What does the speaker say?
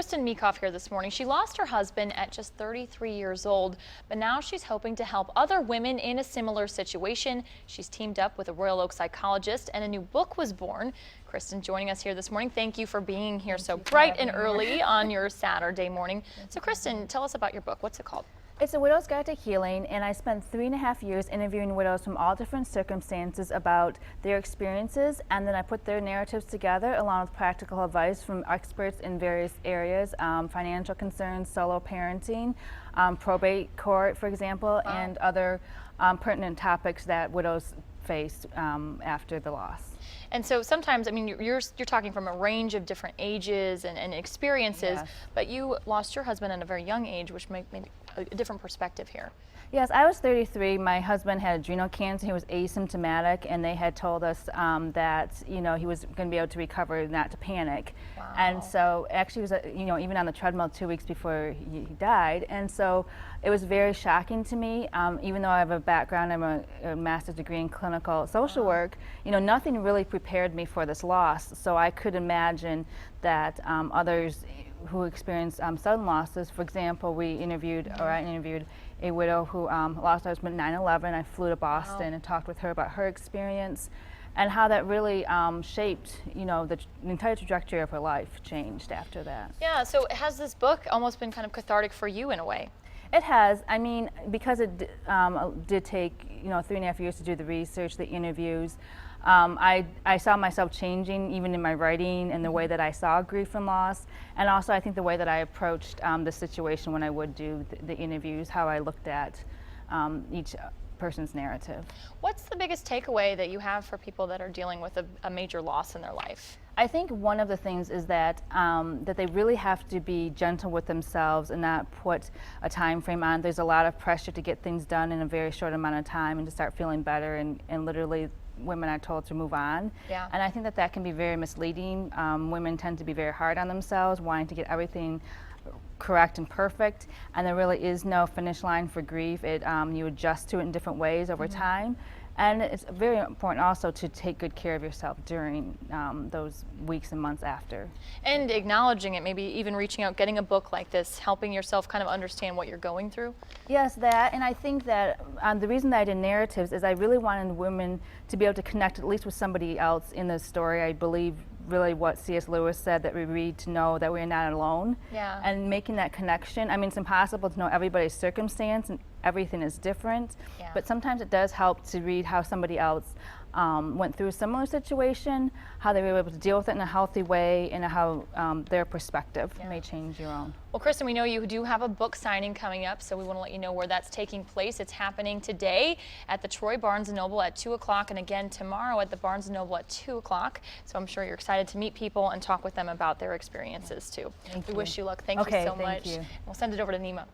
Kristin Meekhof here this morning. She lost her husband at just 33 years old, but now she's hoping to help other women in a similar situation. She's teamed up with a Royal Oak psychologist, and a new book was born. Kristin joining us here this morning. Thank you for being here so bright and early on your Saturday morning. So Kristin, tell us about your book. What's it called? It's a Widow's Guide to Healing, and I spent 3.5 years interviewing widows from all different circumstances about their experiences, and then I put their narratives together along with practical advice from experts in various areas, financial concerns, solo parenting, probate court, for example, and other pertinent topics that widows face after the loss. And so sometimes, I mean, you're talking from a range of different ages and experiences, Yes. but you lost your husband at a very young age, which made a different perspective here. Yes, I was 33. My husband had adrenal cancer. He was asymptomatic, and they had told us that he was going to be able to recover, not to panic. Wow. And so actually, he was even on the treadmill 2 weeks before he died. And so it was very shocking to me. Even though I have a background, I'm a master's degree in clinical social work. Nothing really prepared me for this loss. So I could imagine that others who experience sudden losses. For example, I interviewed a widow who lost her husband 9/11. I flew to Boston and talked with her about her experience and how that really shaped, the entire trajectory of her life changed after that. Yeah, so has this book almost been kind of cathartic for you in a way? It has. I mean, because it did take 3.5 years to do the research, the interviews. I saw myself changing even in my writing and the way that I saw grief and loss, and also I think the way that I approached the situation when I would do the interviews, how I looked at each person's narrative. What's the biggest takeaway that you have for people that are dealing with a major loss in their life? I think one of the things is that that they really have to be gentle with themselves and not put a time frame on. There's a lot of pressure to get things done in a very short amount of time and to start feeling better, and literally women are told to move on. Yeah. And I think that can be very misleading. Women tend to be very hard on themselves, wanting to get everything correct and perfect, and there really is no finish line for grief. You adjust to it in different ways over time. And it's very important also to take good care of yourself during those weeks and months after. And acknowledging it, maybe even reaching out, getting a book like this, helping yourself kind of understand what you're going through. Yes, that, and I think that the reason that I did narratives is I really wanted women to be able to connect at least with somebody else in the story. I believe really what C.S. Lewis said, that we read to know that we're not alone. Yeah. And making that connection. I mean, it's impossible to know everybody's circumstance, and everything is different. Yeah. But sometimes it does help to read how somebody else went through a similar situation, how they were able to deal with it in a healthy way, and how their perspective may change your own. Well, Kristin, we know you do have a book signing coming up, so we want to let you know where that's taking place. It's happening today at the Troy Barnes & Noble at 2 o'clock, and again tomorrow at the Barnes & Noble at 2 o'clock. So I'm sure you're excited to meet people and talk with them about their experiences too. We wish you luck. Thank you so much. You. We'll send it over to Nima.